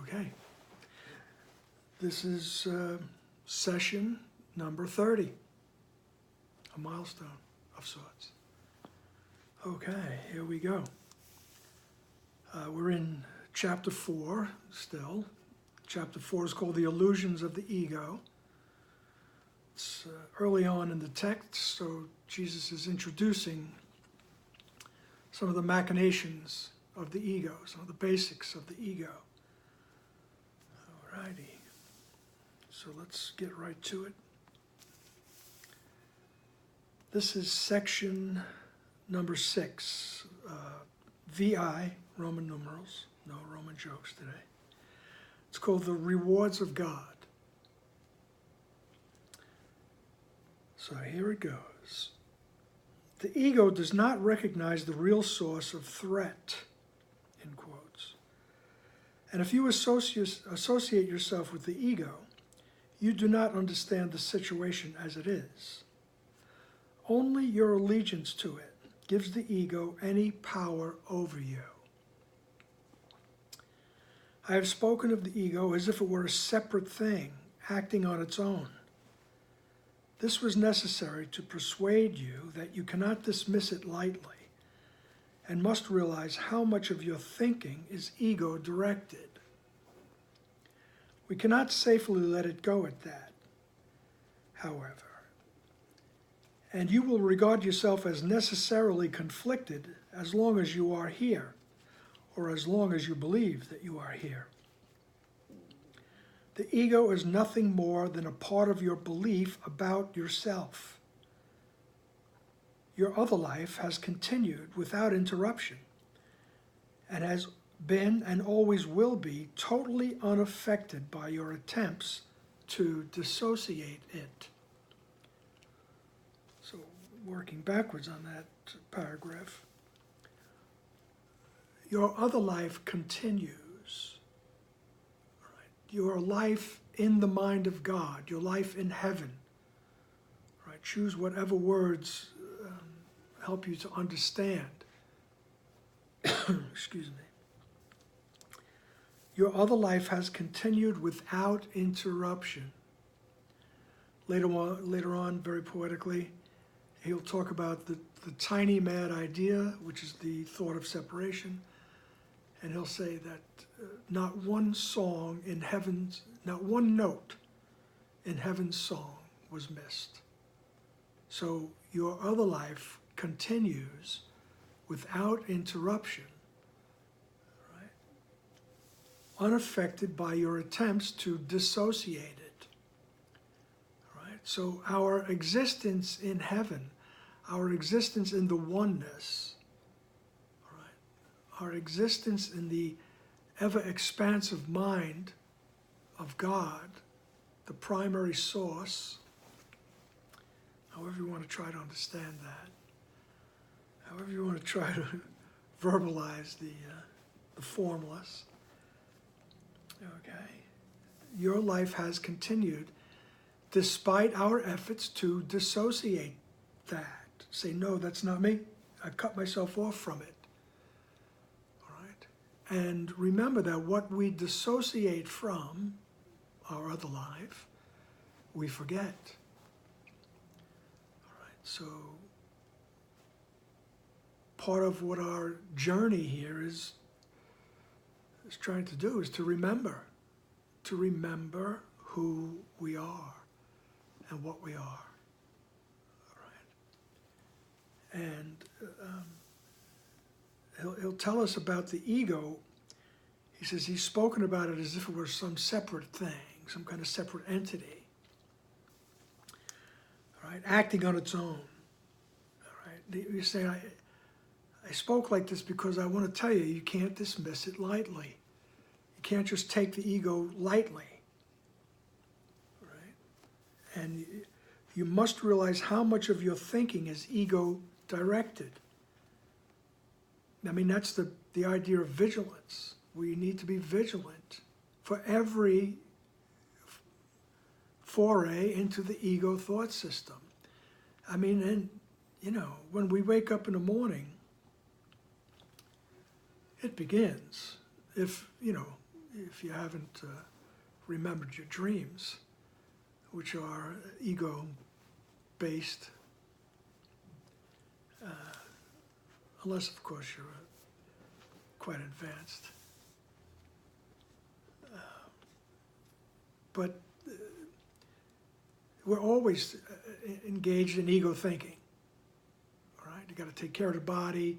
Okay. This is session number 30, a milestone of sorts. Okay, here we go. We're in chapter 4 still. Chapter 4 is called The Illusions of the Ego. It's early on in the text, so Jesus is introducing some of the machinations of the ego, some of the basics of the ego. Alrighty, so let's get right to it. This is section number 6, VI, Roman numerals, no Roman jokes today. It's called The Rewards of God. So here it goes. The ego does not recognize the real source of threat, in quotes. And if you associate yourself with the ego, you do not understand the situation as it is. Only your allegiance to it gives the ego any power over you. I have spoken of the ego as if it were a separate thing, acting on its own. This was necessary to persuade you that you cannot dismiss it lightly and must realize how much of your thinking is ego-directed. We cannot safely let it go at that, however, and you will regard yourself as necessarily conflicted as long as you are here, or as long as you believe that you are here. The ego is nothing more than a part of your belief about yourself. Your other life has continued without interruption and has been and always will be totally unaffected by your attempts to dissociate it. So, working backwards on that paragraph, your other life continues. Your life in the mind of God, your life in heaven. Right? Choose whatever words help you to understand. Excuse me. Your other life has continued without interruption. Later on, very poetically, he'll talk about the tiny mad idea, which is the thought of separation. And he'll say that not one song in heaven's, not one note in heaven's song was missed. So your other life continues without interruption, right? Unaffected by your attempts to dissociate it, right? So our existence in heaven, our existence in the oneness, our existence in the ever-expansive mind of God, the primary source, however you want to try to understand that, however you want to try to verbalize the formless, okay? Your life has continued despite our efforts to dissociate that. Say, no, that's not me. I cut myself off from it. And remember that what we dissociate from, our other life, we forget. All right, so part of what our journey here is trying to do is to remember who we are and what we are. All right, and He'll tell us about the ego. He says he's spoken about it as if it were some separate thing, some kind of separate entity, all right, acting on its own. All right, you say, I spoke like this because I want to tell you, you can't dismiss it lightly. You can't just take the ego lightly, all right? And you must realize how much of your thinking is ego-directed. I mean, that's the idea of vigilance. We need to be vigilant for every foray into the ego thought system. I mean, and, you know, when we wake up in the morning, it begins. If, you know, if you haven't remembered your dreams, which are ego-based, unless, of course, you're quite advanced. But we're always engaged in ego thinking, all right? You got to take care of the body.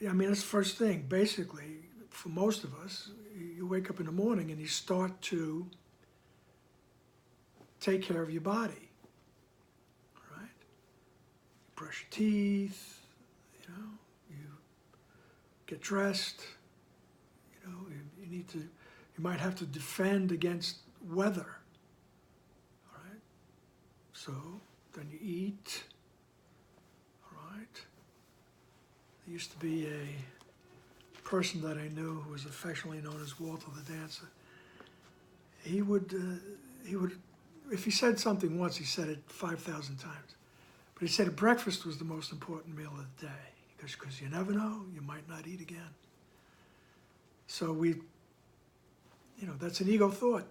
I mean, that's the first thing. Basically, for most of us, you wake up in the morning and you start to take care of your body, all right? You brush your teeth, you know, you get dressed, you know, you might have to defend against weather, all right? So then you eat, all right? There used to be a person that I knew who was affectionately known as Walter the Dancer. He would, if he said something once, he said it 5,000 times. But he said breakfast was the most important meal of the day, because you never know, you might not eat again. So that's an ego thought.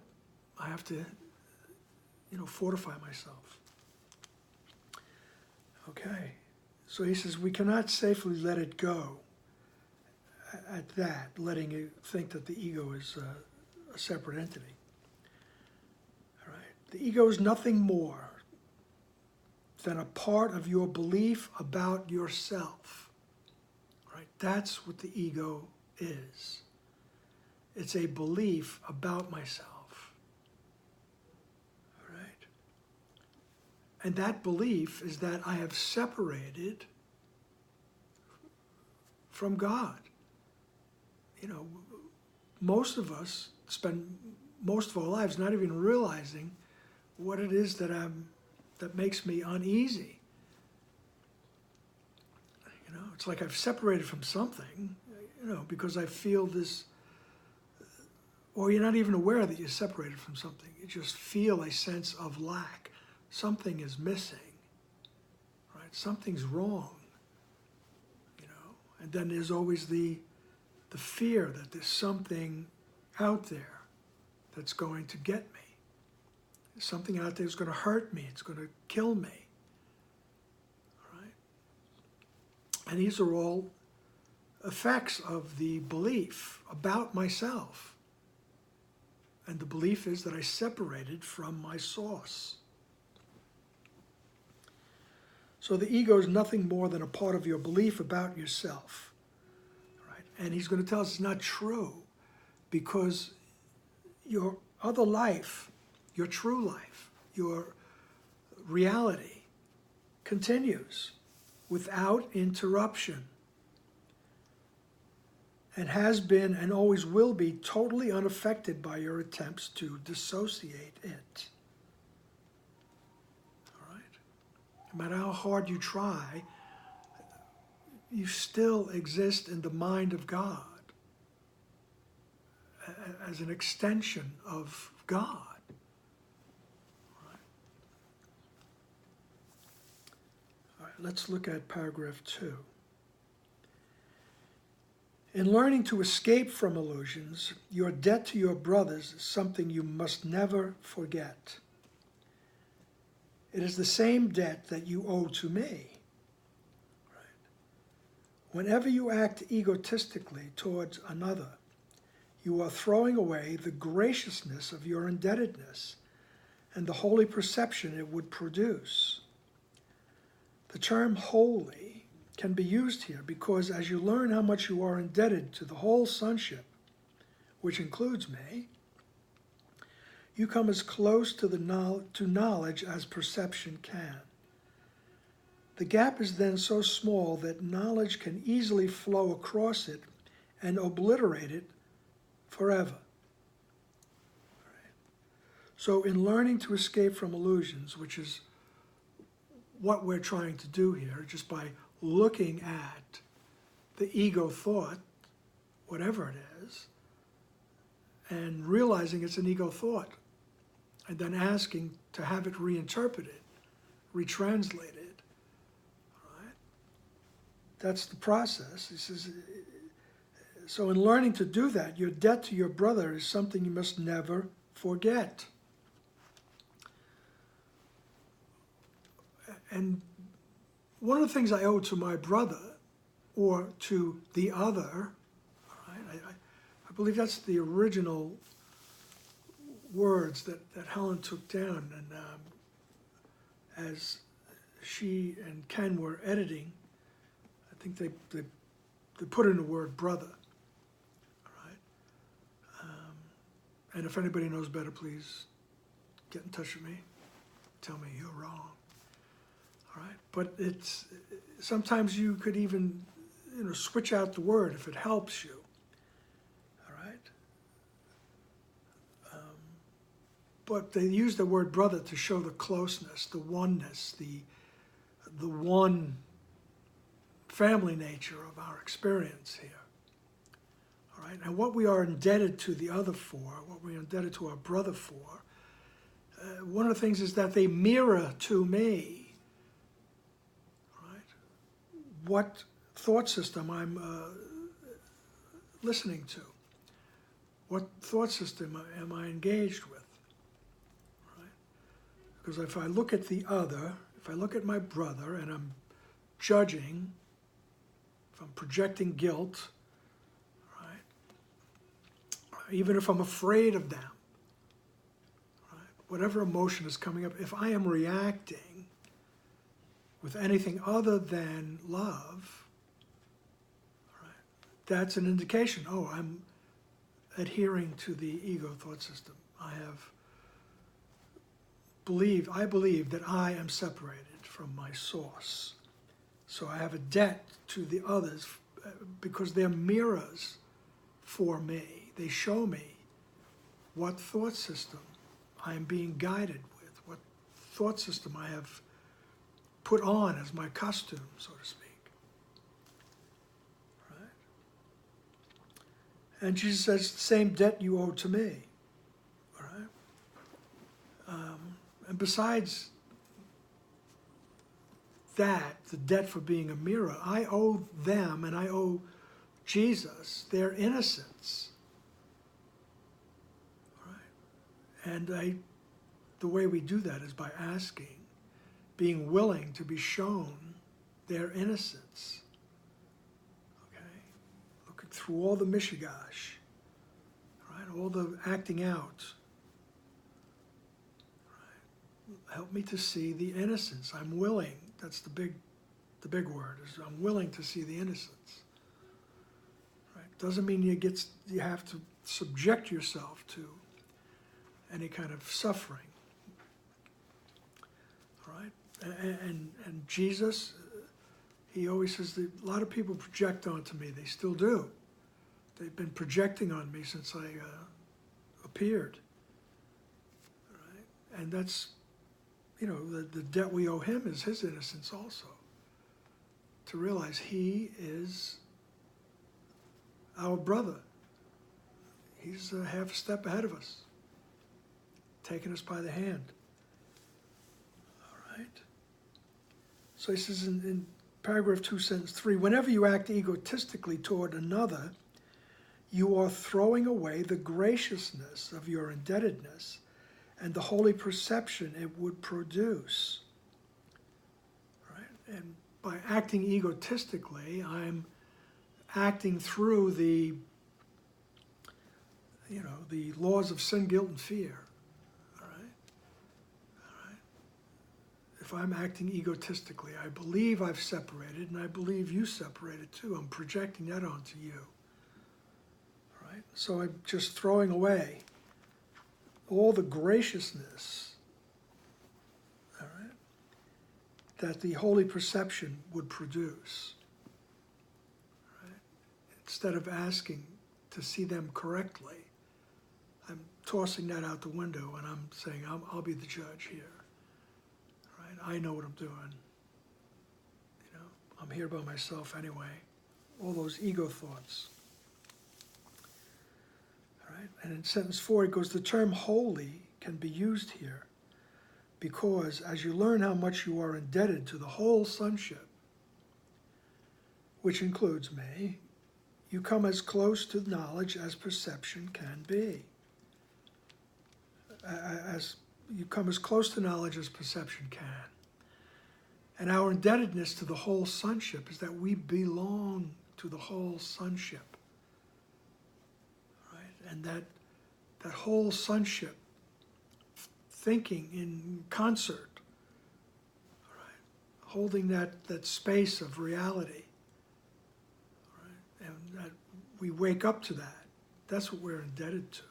I have to, fortify myself. Okay, so he says we cannot safely let it go at that, letting you think that the ego is a separate entity. All right, the ego is nothing more than a part of your belief about yourself. Right? That's what the ego is. It's a belief about myself. All right? And that belief is that I have separated from God. Most of us spend most of our lives not even realizing what it is that makes me uneasy. It's like I've separated from something, because I feel this, or you're not even aware that you're separated from something. You just feel a sense of lack. Something is missing, right? Something's wrong, And then there's always the fear that there's something out there that's going to get me. Something out there is going to hurt me. It's going to kill me. All right? And these are all effects of the belief about myself. And the belief is that I separated from my source. So the ego is nothing more than a part of your belief about yourself. Right? And he's going to tell us it's not true, because your other life, your true life, your reality continues without interruption, and has been and always will be totally unaffected by your attempts to dissociate it. All right? No matter how hard you try, you still exist in the mind of God as an extension of God. All right, let's look at paragraph 2. In learning to escape from illusions, your debt to your brothers is something you must never forget. It is the same debt that you owe to me. Right? Whenever you act egotistically towards another, you are throwing away the graciousness of your indebtedness and the holy perception it would produce. The term holy can be used here because as you learn how much you are indebted to the whole sonship, which includes me, you come as close to knowledge as perception can. The gap is then so small that knowledge can easily flow across it and obliterate it forever. So in learning to escape from illusions, which is what we're trying to do here, just by looking at the ego thought, whatever it is, and realizing it's an ego thought, and then asking to have it reinterpreted, retranslated. All right? That's the process. He says, So in learning to do that, your debt to your brother is something you must never forget. And one of the things I owe to my brother, or to the other, right, I believe that's the original words that Helen took down, and as she and Ken were editing, I think they put in the word brother. All right? And if anybody knows better, please get in touch with me. Tell me you're wrong. All right? But it's sometimes you could even switch out the word if it helps you. All right? But they use the word brother to show the closeness, the oneness, the one family nature of our experience here. All right? And what we are indebted to the other for, what we are indebted to our brother for, one of the things is that they mirror to me, right, what thought system I'm listening to. What thought system am I engaged with? Right? Because if I look at the other, if I look at my brother and I'm judging, if I'm projecting guilt, right, even if I'm afraid of them, right, whatever emotion is coming up, if I am reacting with anything other than love, right, that's an indication, oh, I'm adhering to the ego thought system. I believe that I am separated from my source. So I have a debt to the others because they're mirrors for me. They show me what thought system I am being guided with, what thought system I have put on as my costume, so to speak. Right? And Jesus says, the same debt you owe to me. All right? And besides that, the debt for being a mirror, I owe them and I owe Jesus their innocence. Right? And the way we do that is by asking, being willing to be shown their innocence. Okay? Looking through all the mishigash, right? All the acting out. Right? Help me to see the innocence. I'm willing. That's the big word, is I'm willing to see the innocence. Right? Doesn't mean you have to subject yourself to any kind of suffering. All right? And Jesus, he always says that a lot of people project onto me. They still do. They've been projecting on me since I appeared. All right? And that's, the debt we owe him is his innocence also. To realize he is our brother. He's a half a step ahead of us, taking us by the hand. All right? So he says in paragraph 2, sentence 3, whenever you act egotistically toward another, you are throwing away the graciousness of your indebtedness and the holy perception it would produce. Right? And by acting egotistically, I'm acting through the laws of sin, guilt, and fear. All right? All right? If I'm acting egotistically, I believe I've separated, and I believe you separated too. I'm projecting that onto you. All right? So I'm just throwing away all the graciousness, all right, that the holy perception would produce. Right? Instead of asking to see them correctly, I'm tossing that out the window and I'm saying, I'll be the judge here. Right? I know what I'm doing. I'm here by myself anyway. All those ego thoughts. Right? And in sentence 4, it goes, the term holy can be used here because as you learn how much you are indebted to the whole sonship, which includes me, you come as close to knowledge as perception can be. As you come as close to knowledge as perception can. And our indebtedness to the whole sonship is that we belong to the whole sonship. Right? And that whole sonship thinking in concert, right? Holding that space of reality. Right? And that we wake up to that. That's what we're indebted to.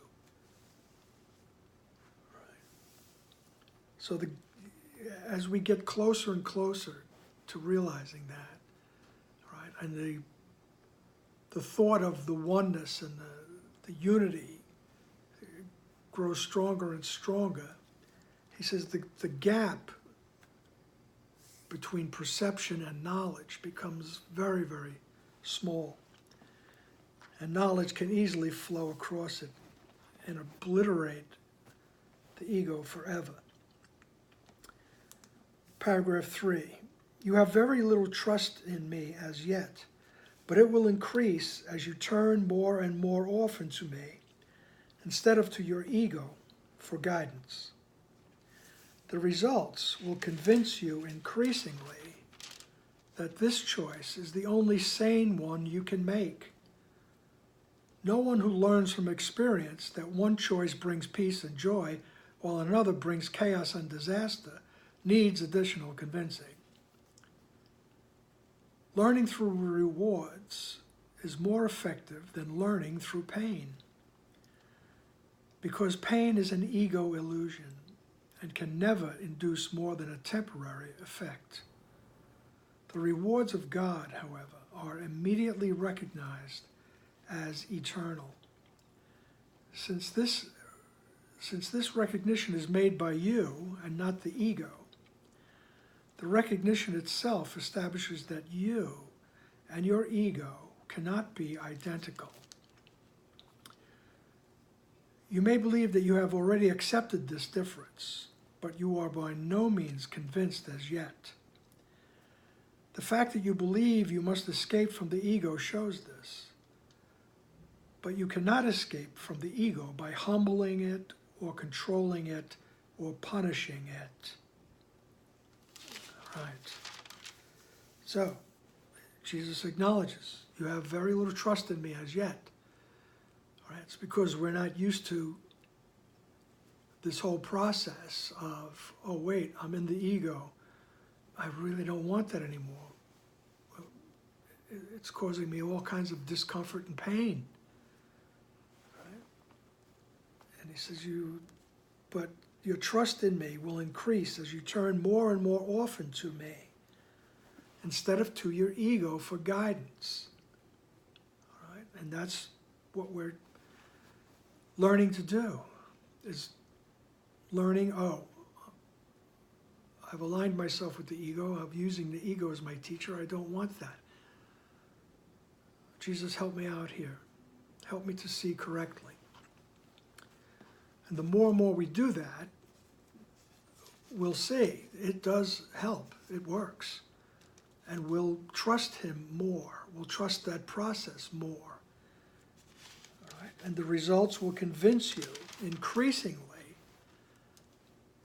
So as we get closer and closer to realizing that, right, and the thought of the oneness and the unity grows stronger and stronger, he says the gap between perception and knowledge becomes very, very small. And knowledge can easily flow across it and obliterate the ego forever. Paragraph 3, you have very little trust in me as yet, but it will increase as you turn more and more often to me, instead of to your ego, for guidance. The results will convince you increasingly that this choice is the only sane one you can make. No one who learns from experience that one choice brings peace and joy, while another brings chaos and disaster, needs additional convincing. Learning through rewards is more effective than learning through pain, because pain is an ego illusion and can never induce more than a temporary effect. The rewards of God, however, are immediately recognized as eternal. Since this recognition is made by you and not the ego, the recognition itself establishes that you and your ego cannot be identical. You may believe that you have already accepted this difference, but you are by no means convinced as yet. The fact that you believe you must escape from the ego shows this. But you cannot escape from the ego by humbling it or controlling it or punishing it. Right. So, Jesus acknowledges, you have very little trust in me as yet. All right. It's because we're not used to this whole process of, oh wait, I'm in the ego. I really don't want that anymore. It's causing me all kinds of discomfort and pain. Right? And he says, but your trust in me will increase as you turn more and more often to me, instead of to your ego for guidance. All right? And that's what we're learning to do, is learning, I've aligned myself with the ego, I'm using the ego as my teacher, I don't want that. Jesus, help me out here. Help me to see correctly. And the more and more we do that, we'll see it does help, it works. And we'll trust him more, we'll trust that process more. All right? And the results will convince you increasingly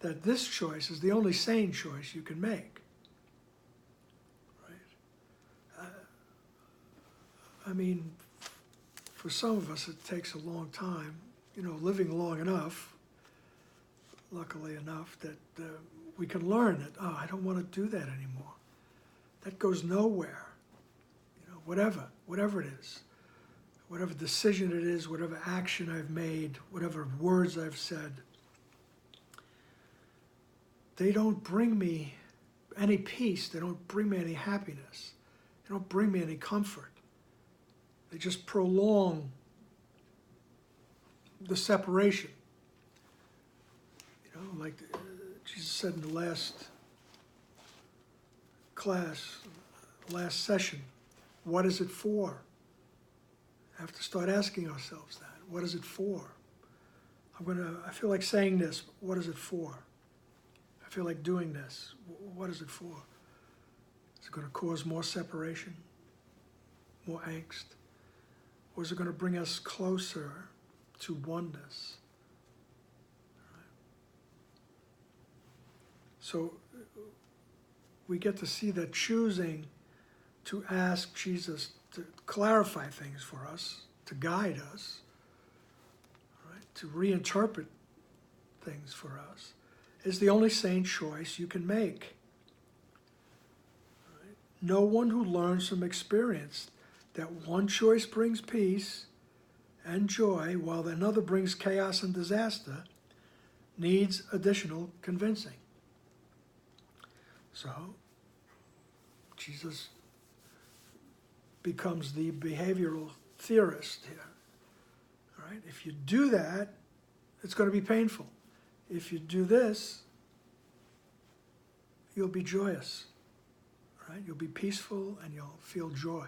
that this choice is the only sane choice you can make. Right? I mean, for some of us it takes a long time, living long enough, luckily enough, that we can learn that, I don't want to do that anymore. That goes nowhere. Whatever it is, whatever decision it is, whatever action I've made, whatever words I've said, they don't bring me any peace, they don't bring me any happiness, they don't bring me any comfort. They just prolong the separation. Like Jesus said in the last class, last session, what is it for? I have to start asking ourselves that. What is it for? I feel like saying this, but what is it for? I feel like doing this, what is it for? Is it going to cause more separation? More angst? or is it going to bring us closer to oneness? So we get to see that choosing to ask Jesus to clarify things for us, to guide us, right, to reinterpret things for us, is the only sane choice you can make. Right? No one who learns from experience that one choice brings peace and joy while another brings chaos and disaster needs additional convincing. So, Jesus becomes the behavioral theorist here. All right? If you do that, it's going to be painful. If you do this, you'll be joyous. Right? You'll be peaceful and you'll feel joy.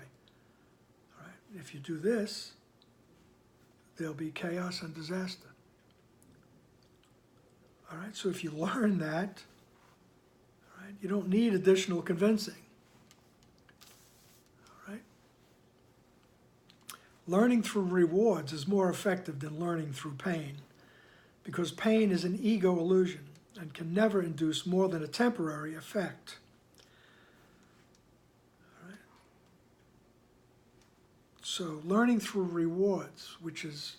All right? If you do this, there'll be chaos and disaster. All right? So if you learn that, all right, you don't need additional convincing. Learning through rewards is more effective than learning through pain, because pain is an ego illusion and can never induce more than a temporary effect. All right? So learning through rewards, which is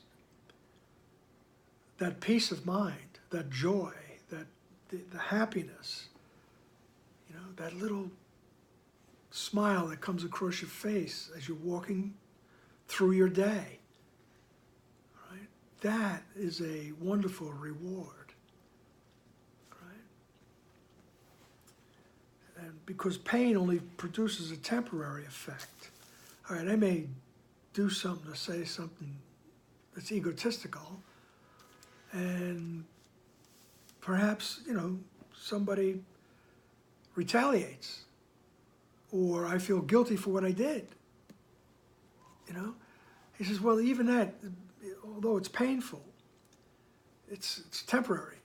that peace of mind, that joy, that the happiness, that little smile that comes across your face as you're walking through your day, right? That is a wonderful reward, right? And because pain only produces a temporary effect. All right, I may do something or say something that's egotistical, and perhaps, somebody retaliates, or I feel guilty for what I did. He says, well, even that, although it's painful, it's temporary,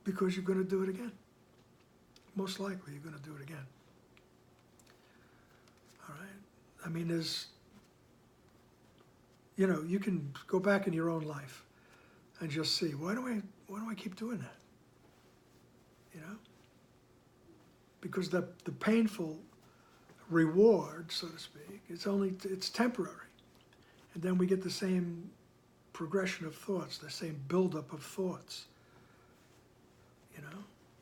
because you're going to do it again. Most likely you're going to do it again. All right? I mean, there's, you can go back in your own life and just see, why do I keep doing that? Because the painful reward, so to speak, it's temporary. And then we get the same progression of thoughts, the same buildup of thoughts.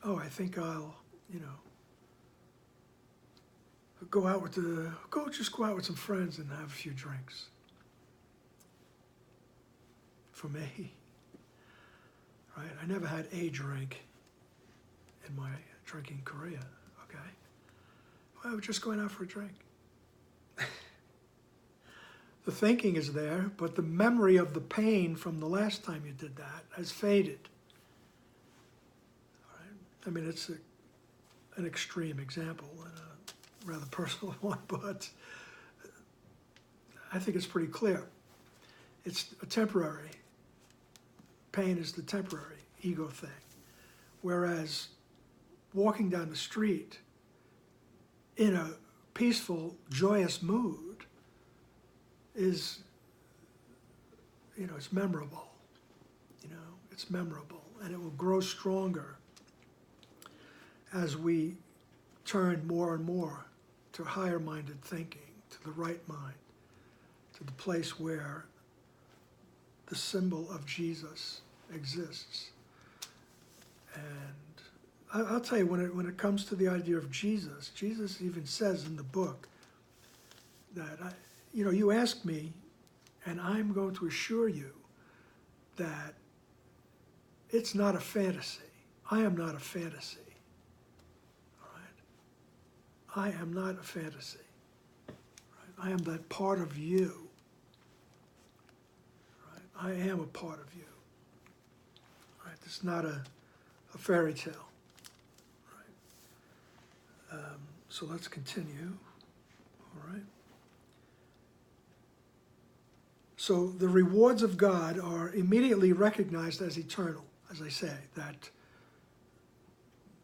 Oh, I think I'll, go out with some friends and have a few drinks. For me, right? I never had a drink in my drinking career, okay? Well, we're just going out for a drink. The thinking is there, but the memory of the pain from the last time you did that has faded. All right? I mean, it's an extreme example and a rather personal one, but I think it's pretty clear. It's a temporary. Pain is the temporary ego thing. Whereas walking down the street in a peaceful, joyous mood is, it's memorable. It's memorable, and it will grow stronger as we turn more and more to higher-minded thinking, to the right mind, to the place where the symbol of Jesus exists. And I'll tell you, when it comes to the idea of Jesus, Jesus even says in the book that, you ask me, and I'm going to assure you that it's not a fantasy. I am not a fantasy. All right? I am not a fantasy. Right? I am that part of you. Right? I am a part of you. Right? It's not a fairy tale. Right? So let's continue. All right. So the rewards of God are immediately recognized as eternal, as I say, that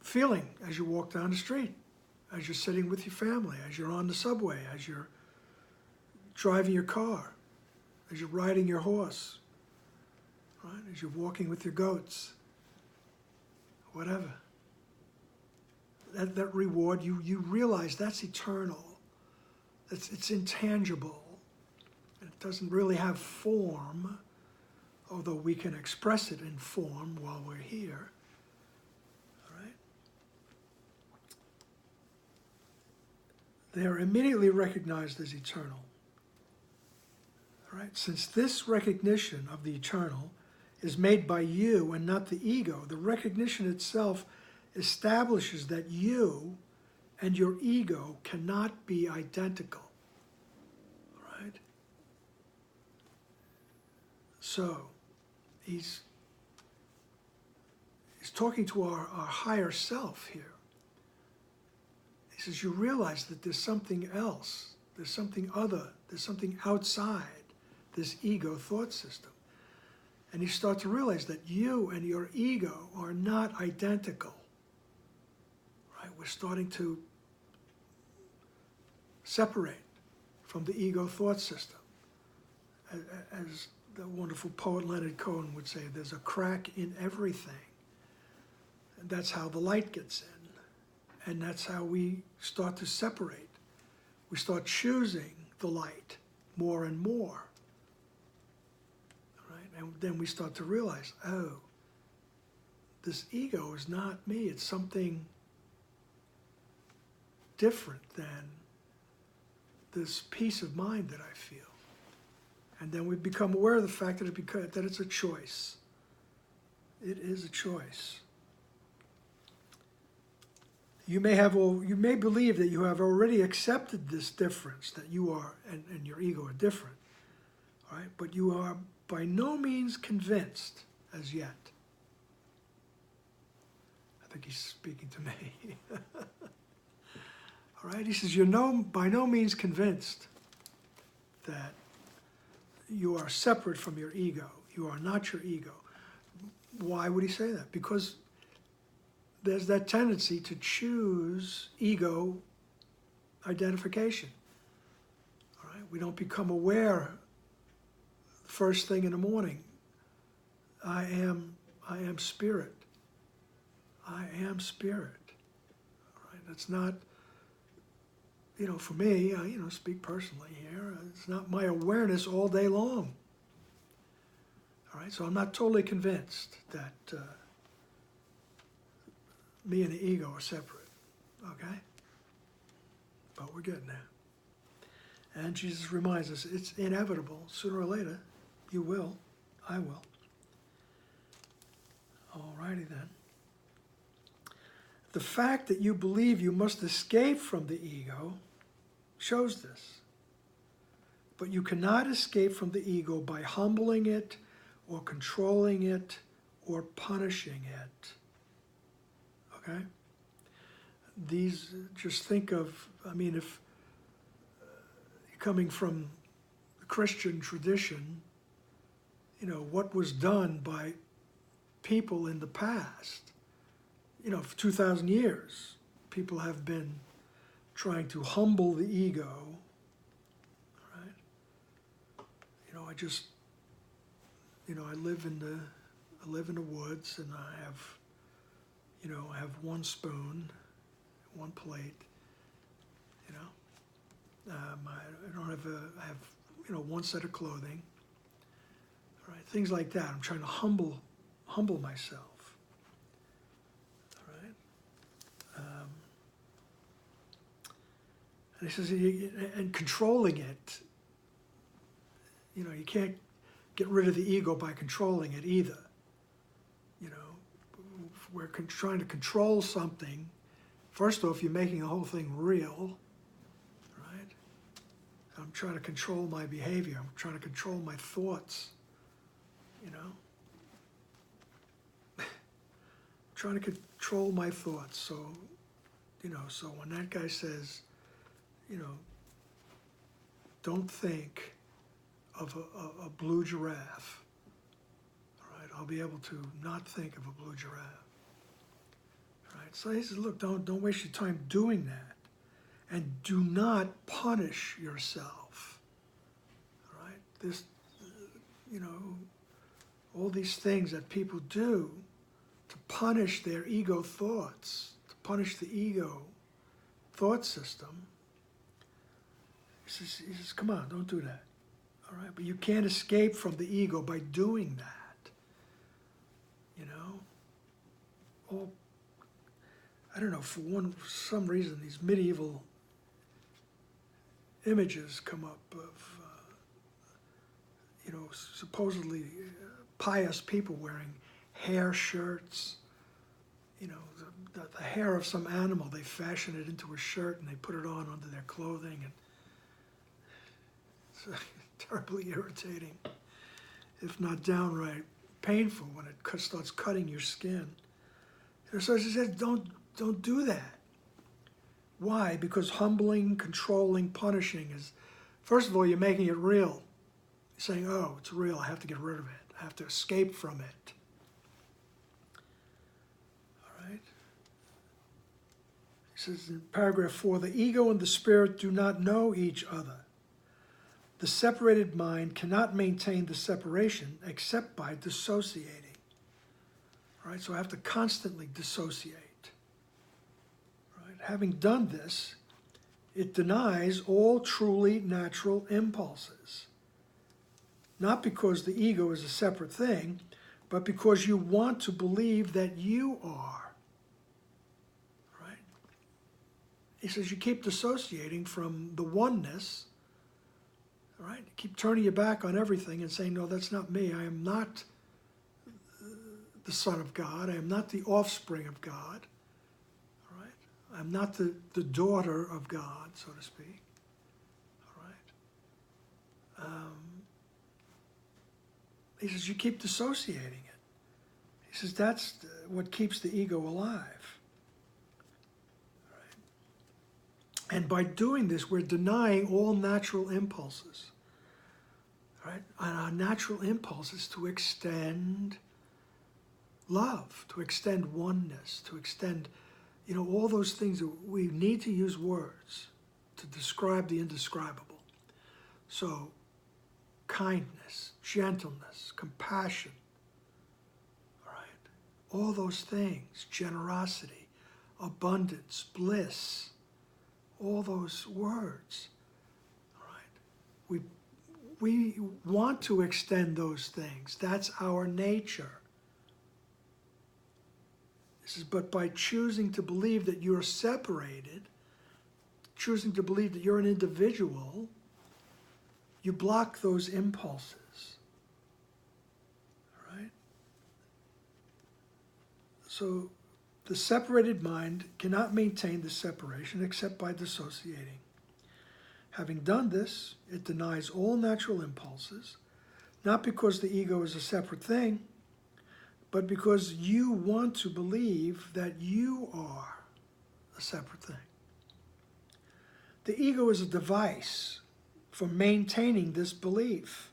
feeling as you walk down the street, as you're sitting with your family, as you're on the subway, as you're driving your car, as you're riding your horse, right? As you're walking with your goats, whatever. That reward, you realize that's eternal. It's intangible. It doesn't really have form, although we can express it in form while we're here. All right? They are immediately recognized as eternal. All right? Since this recognition of the eternal is made by you and not the ego, the recognition itself establishes that you and your ego cannot be identical. Right? So, he's talking to our higher self here. He says, you realize that there's something else, there's something other, there's something outside this ego thought system. And you start to realize that you and your ego are not identical. Right? We're starting to separate from the ego thought system. As the wonderful poet Leonard Cohen would say, there's a crack in everything. And that's how the light gets in. And that's how we start to separate. We start choosing the light more and more. And then we start to realize, oh, this ego is not me. It's something different than this peace of mind that I feel. And then we become aware of the fact that it's a choice. It is a choice. You may believe that you have already accepted this difference, that you are and your ego are different, all right? But you are by no means convinced as yet. I think he's speaking to me. All right, he says, you're by no means convinced that you are separate from your ego. You are not your ego. Why would he say that? Because there's that tendency to choose ego identification. All right, we don't become aware first thing in the morning. I am spirit. I am spirit. All right, that's not, for me, I, speak personally here, it's not my awareness all day long. All right, so I'm not totally convinced that me and the ego are separate, okay? But we're getting there. And Jesus reminds us, it's inevitable, sooner or later, you will, I will. All righty then. The fact that you believe you must escape from the ego shows this. But you cannot escape from the ego by humbling it or controlling it or punishing it. Okay? These, just think of, if you're coming from the Christian tradition, what was done by people in the past. For 2,000 years, people have been trying to humble the ego, right? I live in the woods, and I have one spoon, one plate, I have one set of clothing, all right? Things like that. I'm trying to humble myself. And he says, and controlling it, you can't get rid of the ego by controlling it either. We're trying to control something. First off, you're making the whole thing real, right? I'm trying to control my behavior. I'm trying to control my thoughts, trying to control my thoughts. So, so when that guy says, don't think of a blue giraffe, all right, I'll be able to not think of a blue giraffe. All right, so he says, look, don't waste your time doing that. And do not punish yourself. this, you know, all these things that people do to punish their ego thoughts, to punish the ego thought system. He says, come on, don't do that. All right, but you can't escape from the ego by doing that. You know, all, I don't know, for some reason, these medieval images come up of, you know, supposedly pious people wearing hair shirts. You know, the hair of some animal, they fashion it into a shirt and they put it on under their clothing, and it's terribly irritating, if not downright painful, when it starts cutting your skin. And so she said, don't do that. Why? Because humbling, controlling, punishing is, first of all, you're making it real. You're saying, oh, it's real, I have to get rid of it. I have to escape from it. All right? He says in paragraph 4, the ego and the spirit do not know each other. The separated mind cannot maintain the separation except by dissociating. All right, so I have to constantly dissociate. All right, having done this, it denies all truly natural impulses. Not because the ego is a separate thing, but because you want to believe that you are. Right? He says you keep dissociating from the oneness. All right? You keep turning your back on everything and saying, no, that's not me. I am not the Son of God. I am not the offspring of God. All right? I'm not the daughter of God, so to speak. All right? He says, you keep dissociating it. He says, that's what keeps the ego alive. Right? And by doing this, we're denying all natural impulses. Right? And our natural impulse is to extend love, to extend oneness, to extend, you know, all those things that we need to use words to describe the indescribable. So, kindness, gentleness, compassion, all right? All those things, generosity, abundance, bliss, all those words, all right? We want to extend those things. That's our nature. This is, but by choosing to believe that you're separated, choosing to believe that you're an individual, you block those impulses, all right? So the separated mind cannot maintain the separation except by dissociating. Having done this, it denies all natural impulses, not because the ego is a separate thing, but because you want to believe that you are a separate thing. The ego is a device for maintaining this belief,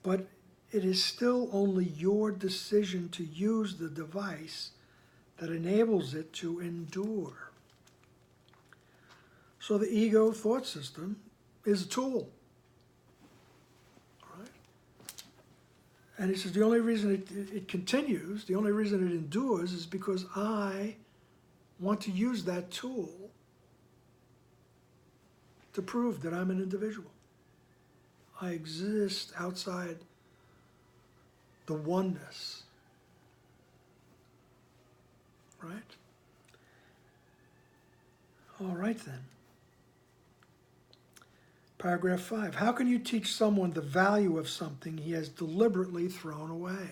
but it is still only your decision to use the device that enables it to endure. So the ego thought system is a tool. All right? And he says the only reason it continues, the only reason it endures is because I want to use that tool to prove that I'm an individual. I exist outside the oneness. Right? All right then. Paragraph 5. How can you teach someone the value of something he has deliberately thrown away?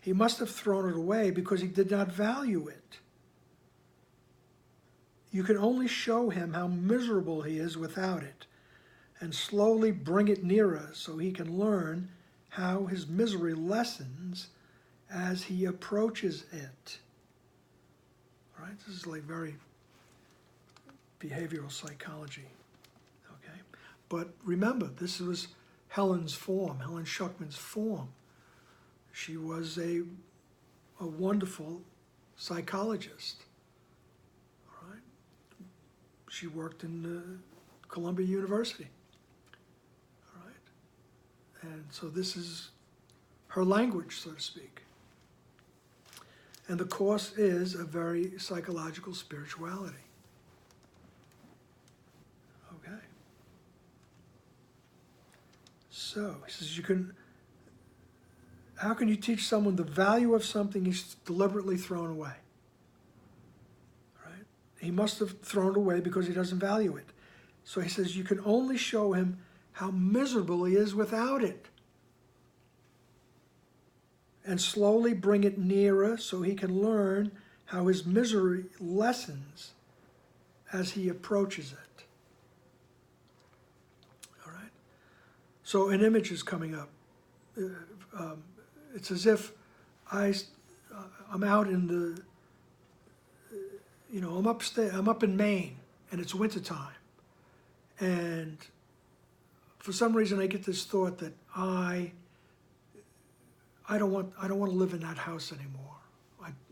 He must have thrown it away because he did not value it. You can only show him how miserable he is without it, and slowly bring it nearer so he can learn how his misery lessens as he approaches it. All right, this is like very behavioral psychology, okay? But remember, this was Helen's form, Helen Schuckman's form. She was a wonderful psychologist, all right? She worked in Columbia University. All right? And so this is her language, so to speak. And the course is a very psychological spirituality. Okay. So, he says, how can you teach someone the value of something he's deliberately thrown away? Right? He must have thrown it away because he doesn't value it. So he says, you can only show him how miserable he is without it. And slowly bring it nearer so he can learn how his misery lessens as he approaches it. All right? So an image is coming up. It's as if I'm out in the, I'm up in Maine, and it's wintertime. And for some reason I get this thought that I don't want to live in that house anymore.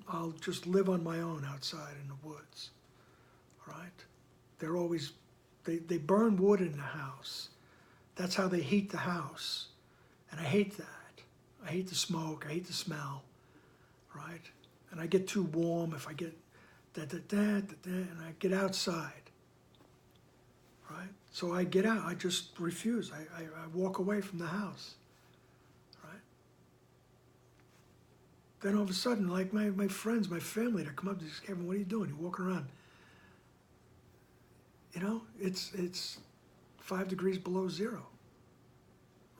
I'll just live on my own outside in the woods. All right? They're always, they burn wood in the house. That's how they heat the house. And I hate that. I hate the smoke. I hate the smell. Right? And I get too warm if I get and I get outside. Right? So I get out. I just refuse. I walk away from the house. Then all of a sudden, like my friends, my family, they come up and say, Kevin, what are you doing? You're walking around. You know, it's 5 degrees below zero,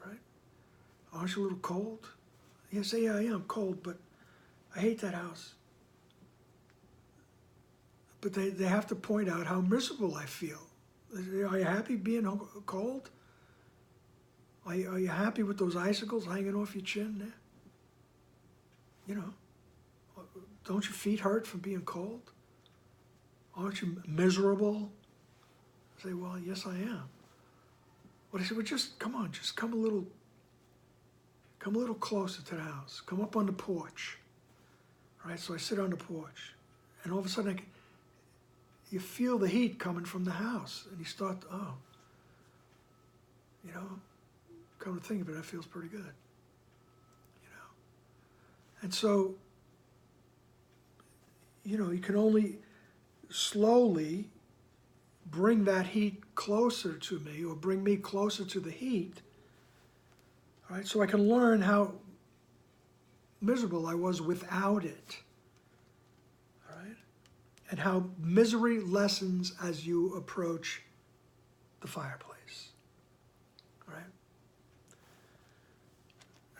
right? Aren't you a little cold? You say, yeah, I am cold, but I hate that house. But they have to point out how miserable I feel. Are you happy being cold? Are you happy with those icicles hanging off your chin there? You know, don't your feet hurt from being cold? Aren't you miserable? I say, well, yes, I am. But I said, well, just come on, just come a little closer to the house. Come up on the porch. All right, so I sit on the porch, and all of a sudden, you feel the heat coming from the house, and you start, come to think of it, that feels pretty good. And so, you can only slowly bring that heat closer to me, or bring me closer to the heat, all right, so I can learn how miserable I was without it, all right, and how misery lessens as you approach the fireplace, all right?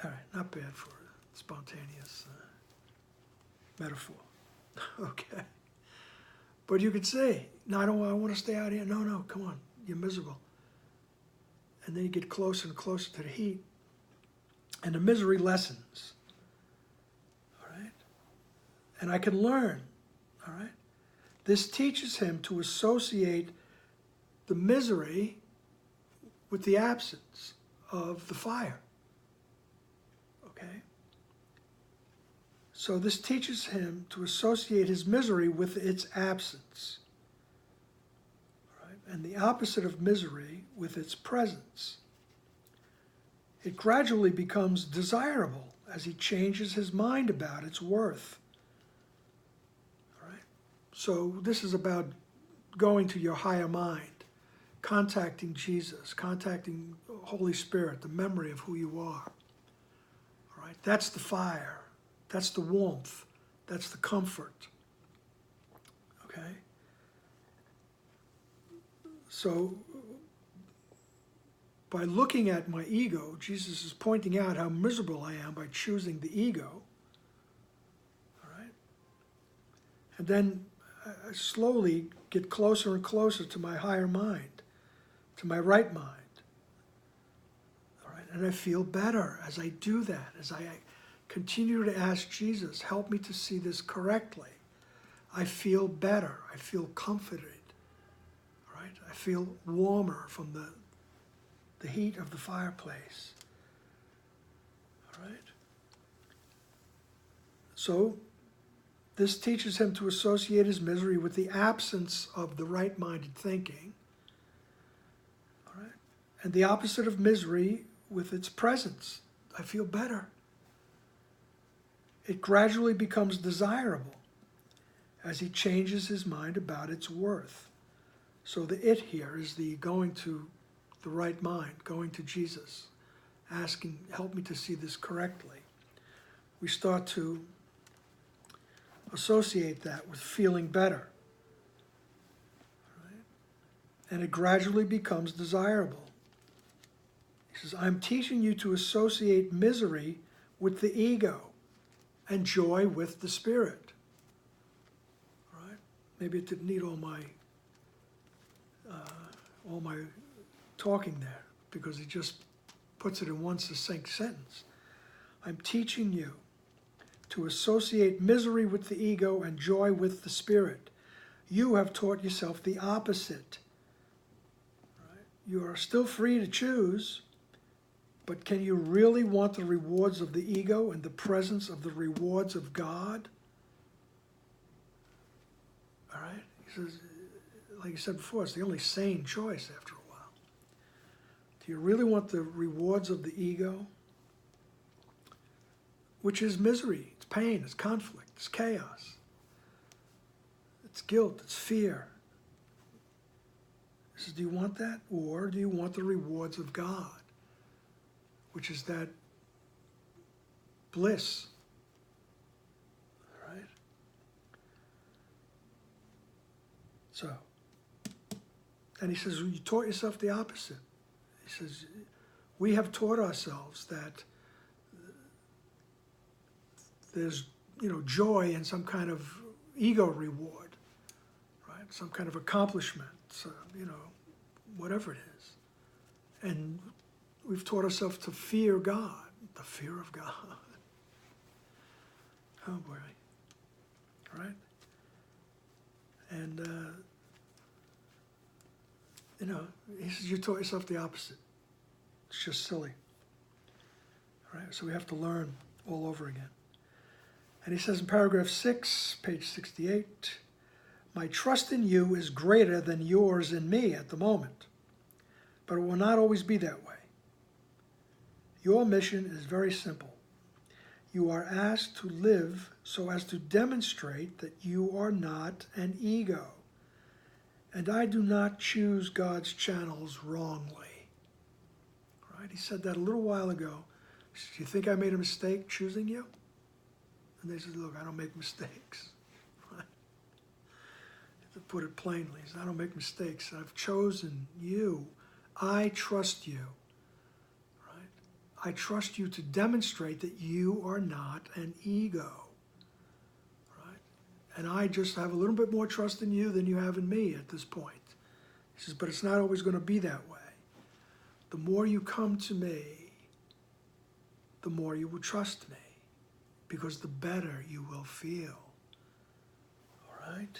All right, not bad for spontaneous metaphor. Okay. But you could say, no, I want to stay out here. No, come on, you're miserable. And then you get closer and closer to the heat, and the misery lessens. All right? And I can learn, all right? This teaches him to associate the misery with the absence of the fire. Okay? So this teaches him to associate his misery with its absence, right? And the opposite of misery with its presence. It gradually becomes desirable as he changes his mind about its worth. All right? So this is about going to your higher mind, contacting Jesus, contacting Holy Spirit, the memory of who you are. All right? That's the fire. That's the warmth. That's the comfort. Okay? So, by looking at my ego, Jesus is pointing out how miserable I am by choosing the ego. All right? And then I slowly get closer and closer to my higher mind, to my right mind. All right? And I feel better as I do that, as I continue to ask Jesus, help me to see this correctly. I feel better. I feel comforted. Right? I feel warmer from the heat of the fireplace. All right? So, this teaches him to associate his misery with the absence of the right-minded thinking. And the opposite of misery with its presence. I feel better. It gradually becomes desirable as he changes his mind about its worth. So the it here is the going to the right mind, going to Jesus, asking, help me to see this correctly. We start to associate that with feeling better. Right? And it gradually becomes desirable. He says, I'm teaching you to associate misery with the ego and joy with the spirit. Right? Maybe it didn't need all my talking there, because he just puts it in one succinct sentence. I'm teaching you to associate misery with the ego and joy with the spirit. You have taught yourself the opposite. Right? You are still free to choose, but can you really want the rewards of the ego and the presence of the rewards of God? All right? He says, like I said before, it's the only sane choice after a while. Do you really want the rewards of the ego? Which is misery, it's pain, it's conflict, it's chaos, it's guilt, it's fear. He says, do you want that? Or do you want the rewards of God, which is that bliss? All right? So, and he says, you taught yourself the opposite. He says, we have taught ourselves that there's, joy in some kind of ego reward, right? Some kind of accomplishment, whatever it is. And we've taught ourselves to fear God, the fear of God. Oh boy, right? And, he says, you taught yourself the opposite. It's just silly. All right, so we have to learn all over again. And he says in paragraph 6, page 68, my trust in you is greater than yours in me at the moment, but it will not always be that way. Your mission is very simple. You are asked to live so as to demonstrate that you are not an ego. And I do not choose God's channels wrongly. Right? He said that a little while ago. He said, do you think I made a mistake choosing you? And they said, look, I don't make mistakes. Right? To put it plainly, he said, I don't make mistakes. I've chosen you. I trust you. Right? I trust you to demonstrate that you are not an ego. And I just have a little bit more trust in you than you have in me at this point. He says, but it's not always going to be that way. The more you come to me, the more you will trust me, because the better you will feel. All right?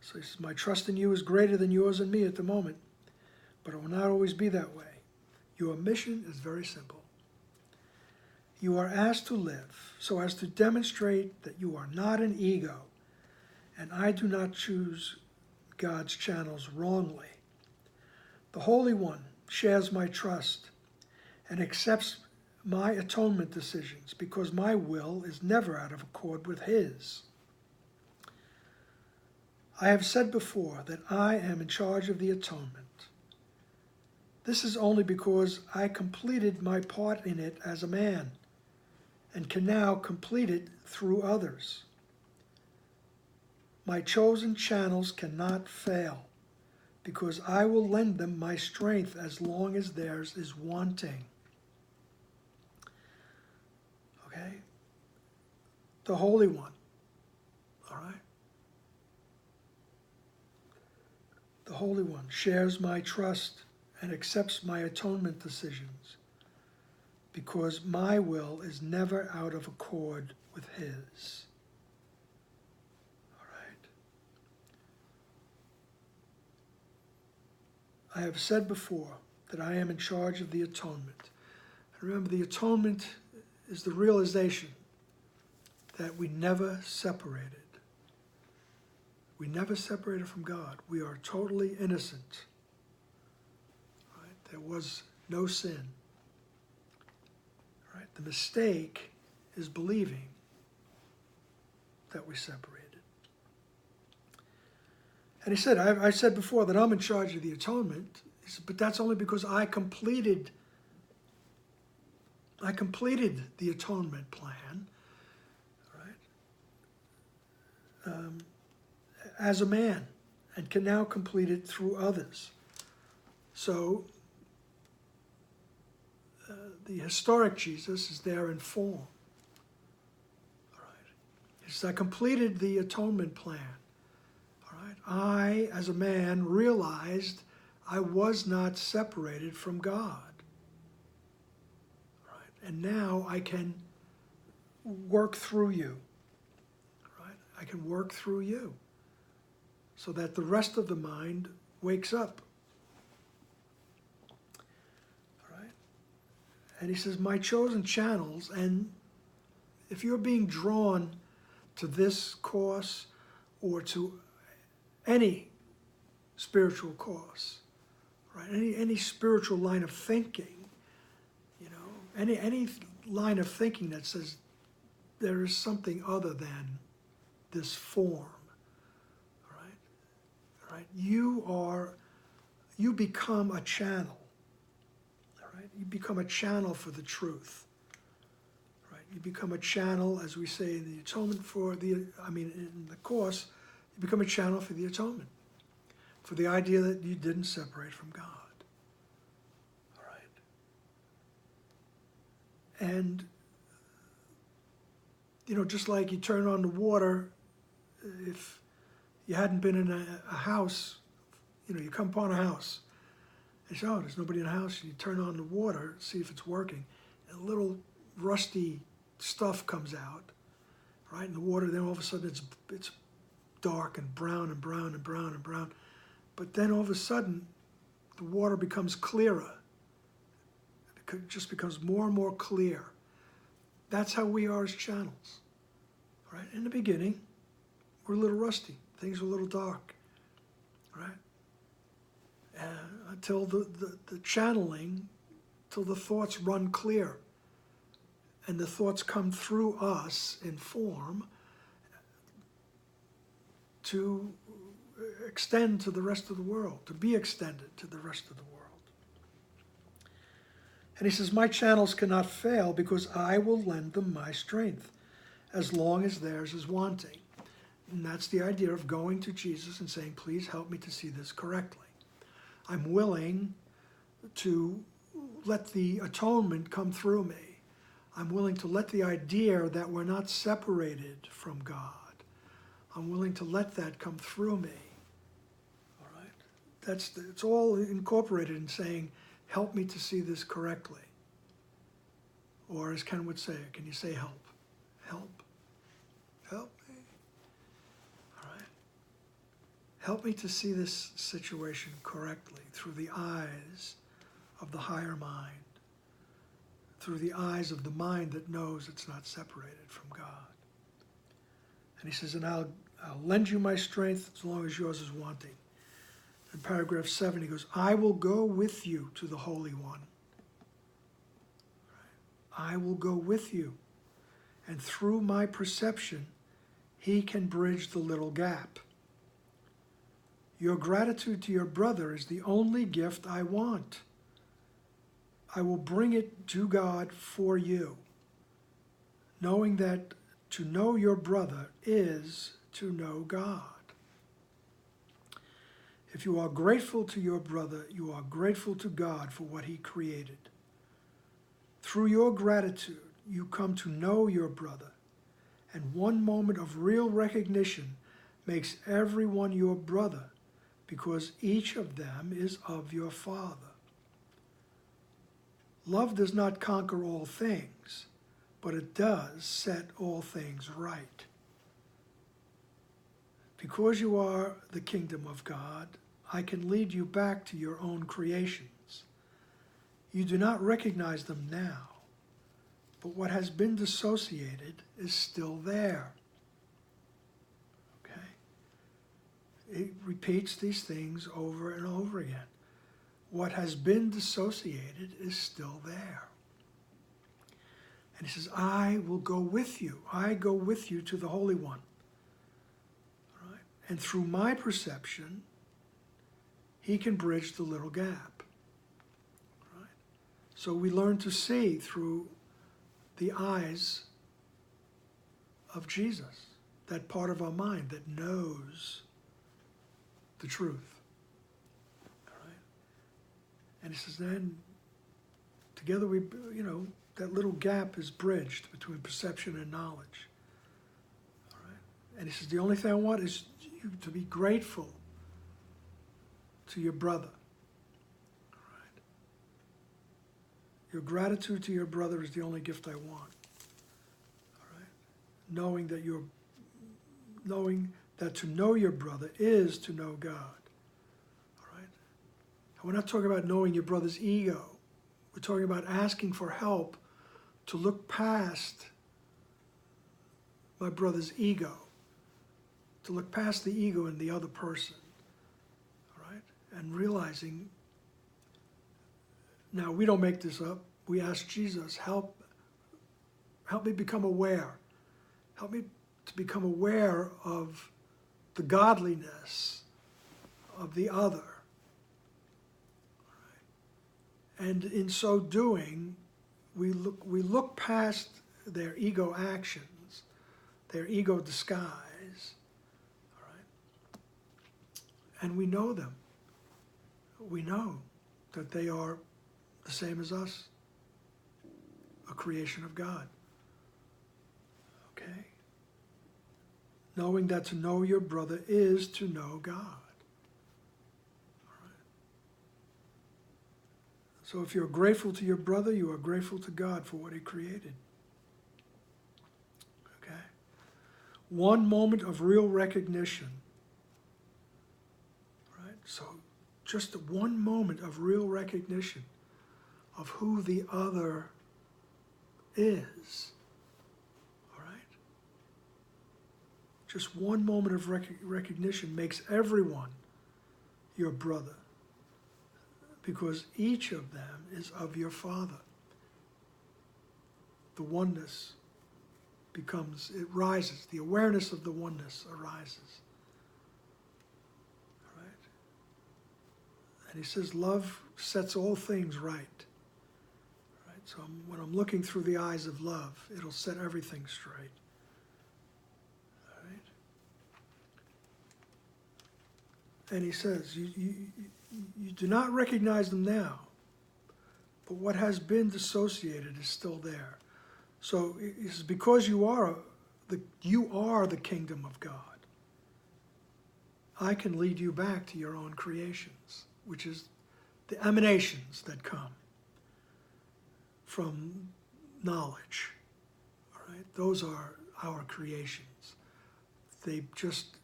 So he says, my trust in you is greater than yours and me at the moment, but it will not always be that way. Your mission is very simple. You are asked to live so as to demonstrate that you are not an ego, and I do not choose God's channels wrongly. The Holy One shares my trust and accepts my atonement decisions because my will is never out of accord with His. I have said before that I am in charge of the atonement. This is only because I completed my part in it as a man, and can now complete it through others. My chosen channels cannot fail, because I will lend them my strength as long as theirs is wanting. Okay? The Holy One. All right? The Holy One shares my trust and accepts my atonement decisions, because my will is never out of accord with His. All right. I have said before that I am in charge of the atonement. And remember, the atonement is the realization that we never separated. We never separated from God. We are totally innocent. There was no sin. Right? The mistake is believing that we're separated. And he said, I said before that I'm in charge of the atonement. He said, but that's only because I completed the atonement plan, right? As a man, and can now complete it through others. So the historic Jesus is there in form. All right. He says, I completed the atonement plan. All right. I, as a man, realized I was not separated from God. All right. And now I can work through you. All right. I can work through you so that the rest of the mind wakes up. And he says, my chosen channels, and if you're being drawn to this course or to any spiritual course, right? Any spiritual line of thinking, you know, any line of thinking that says there is something other than this form, right? You become a channel. You become a channel for the truth, right? You become a channel, as we say in the atonement in the course, you become a channel for the atonement, for the idea that you didn't separate from God, all right? And, you know, just like you turn on the water, if you hadn't been in a house, you know, you come upon a house, and say, oh, there's nobody in the house. You turn on the water, see if it's working. And a little rusty stuff comes out, right? In the water, then all of a sudden it's dark and brown and brown and brown and brown. But then all of a sudden, the water becomes clearer. It just becomes more and more clear. That's how we are as channels, right? In the beginning, we're a little rusty. Things are a little dark, right? Until the channeling, till the thoughts run clear. And the thoughts come through us in form to extend to the rest of the world, to be extended to the rest of the world. And he says, my channels cannot fail because I will lend them my strength as long as theirs is wanting. And that's the idea of going to Jesus and saying, please help me to see this correctly. I'm willing to let the atonement come through me. I'm willing to let the idea that we're not separated from God, I'm willing to let that come through me. All right? It's all incorporated in saying, help me to see this correctly. Or as Ken would say, can you say help? Help. Help me. All right. Help me to see this situation correctly through the eyes of the higher mind, through the eyes of the mind that knows it's not separated from God. And he says, and I'll lend you my strength as long as yours is wanting. In paragraph 7, he goes, I will go with you to the Holy One. I will go with you. And through my perception, he can bridge the little gap. Your gratitude to your brother is the only gift I want. I will bring it to God for you, knowing that to know your brother is to know God. If you are grateful to your brother, you are grateful to God for what he created. Through your gratitude, you come to know your brother, and one moment of real recognition makes everyone your brother, because each of them is of your Father. Love does not conquer all things, but it does set all things right. Because you are the kingdom of God, I can lead you back to your own creations. You do not recognize them now, but what has been dissociated is still there. Okay? It repeats these things over and over again. what has been dissociated is still there. And he says, I will go with you. I go with you to the Holy One. All right? And through my perception, he can bridge the little gap. All right? So we learn to see through the eyes of Jesus, that part of our mind that knows the truth. All right? And he says, then together we, that little gap is bridged between perception and knowledge. All right? And he says, the only thing I want is you to be grateful to your brother. All right? Your gratitude to your brother is the only gift I want. All right? Knowing that to know your brother is to know God. All right? And we're not talking about knowing your brother's ego. We're talking about asking for help to look past my brother's ego, to look past the ego in the other person, all right? And realizing, now we don't make this up, we ask Jesus, help me become aware. Help me to become aware of the godliness of the other. All right? And in so doing, we look past their ego actions, their ego disguise, all right? And we know them. We know that they are the same as us, a creation of God. Okay? Knowing that to know your brother is to know God. So if you're grateful to your brother, you are grateful to God for what he created. Okay? One moment of real recognition. Right? So just one moment of real recognition of who the other is. All right? Just one moment of recognition makes everyone your brother, because each of them is of your Father. The oneness it rises. The awareness of the oneness arises. All right? And he says, love sets all things right. All right? So when I'm looking through the eyes of love, it'll set everything straight. All right? And he says, you do not recognize them now, but what has been dissociated is still there. So he says, because you are the kingdom of God, I can lead you back to your own creations, which is the emanations that come from knowledge. All right? Those are our creations. They just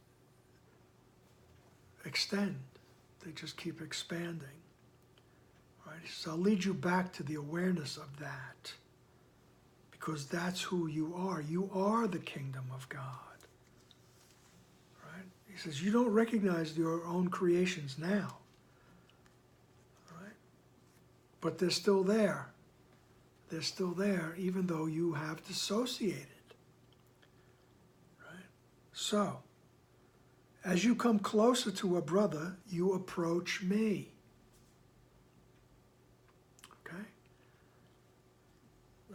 extend. They just keep expanding. Right? So I'll lead you back to the awareness of that, because that's who you are. You are the kingdom of God. Right? He says, you don't recognize your own creations now. Right? But they're still there. They're still there, even though you have dissociated. Right? So, as you come closer to a brother, you approach me. Okay?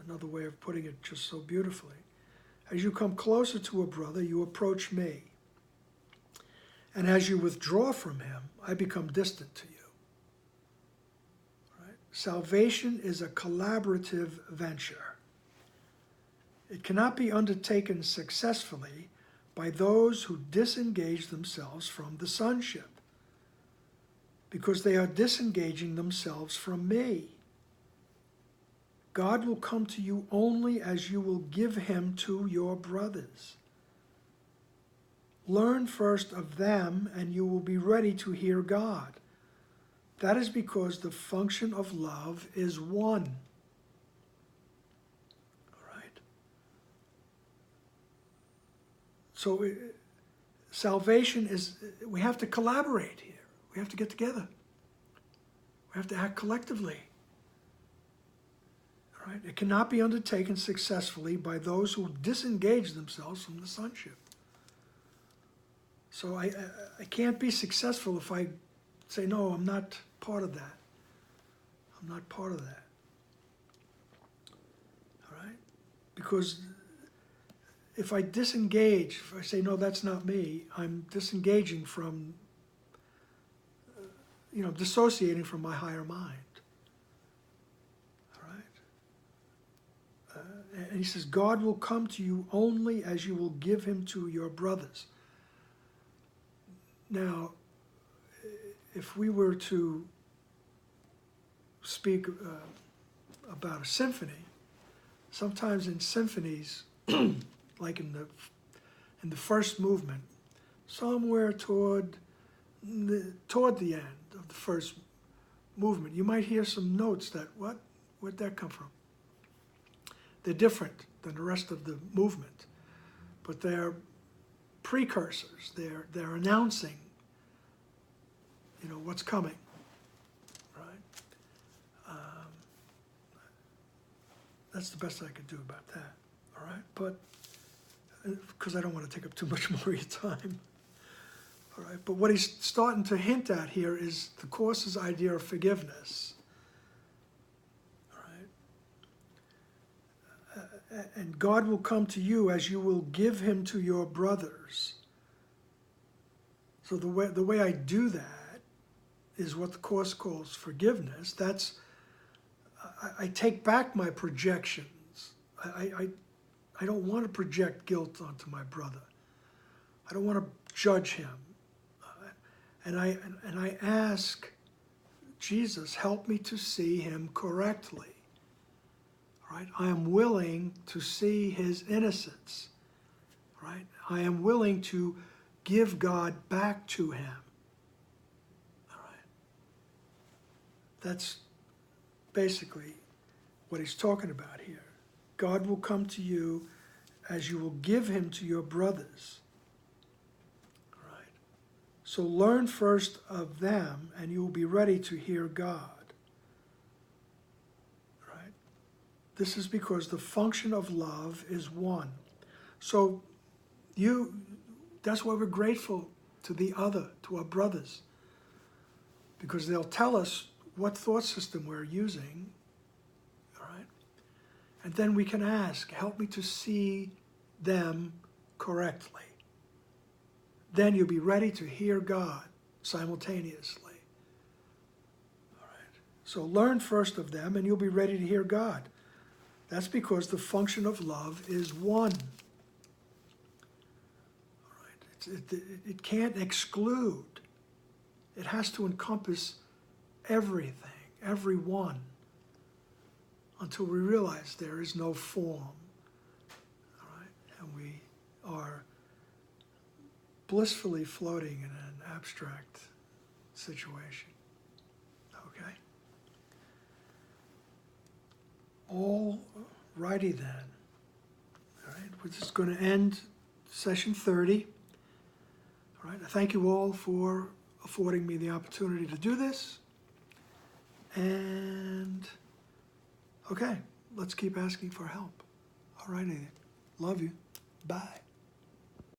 Another way of putting it just so beautifully. As you come closer to a brother, you approach me. And as you withdraw from him, I become distant to you. Right? Salvation is a collaborative venture. It cannot be undertaken successfully by those who disengage themselves from the sonship, because they are disengaging themselves from me. God will come to you only as you will give him to your brothers. Learn first of them, and you will be ready to hear God. That is because the function of love is one. So salvation is, we have to collaborate here. We have to get together. We We have to act collectively. All right? It cannot be undertaken successfully by those who disengage themselves from the sonship. So I can't be successful if I say, no, I'm not part of that. I'm not part of that. All right? Because if I disengage, if I say, no, that's not me, I'm disengaging from, dissociating from my higher mind. All right? And he says, God will come to you only as you will give him to your brothers. Now, if we were to speak about a symphony, sometimes in symphonies, like in the first movement, somewhere toward the end of the first movement, you might hear some notes that, where'd that come from? They're different than the rest of the movement, but they're precursors. They're announcing, what's coming, right? That's the best I could do about that, all right? But because I don't want to take up too much more of your time. All right, but what he's starting to hint at here is the Course's idea of forgiveness. All right? And God will come to you as you will give him to your brothers. So the way I do that is what the Course calls forgiveness. That's, I take back my projections. I don't want to project guilt onto my brother. I don't want to judge him. And I ask Jesus, help me to see him correctly. All right? I am willing to see his innocence. Right? I am willing to give God back to him. All right? That's basically what he's talking about here. God will come to you as you will give him to your brothers. All right? So learn first of them, and you will be ready to hear God. All right? This is because the function of love is one. So that's why we're grateful to the other, to our brothers, because they'll tell us what thought system we're using. And then we can ask, help me to see them correctly. Then you'll be ready to hear God simultaneously. All right. So learn first of them and you'll be ready to hear God. That's because the function of love is one. All right. It can't exclude. It has to encompass everything, everyone, until we realize there is no form, all right? And we are blissfully floating in an abstract situation, okay? All righty then, all right? We're just going to end session 30, all right? I thank you all for affording me the opportunity to do this, and okay, let's keep asking for help. All righty then. Love you. Bye.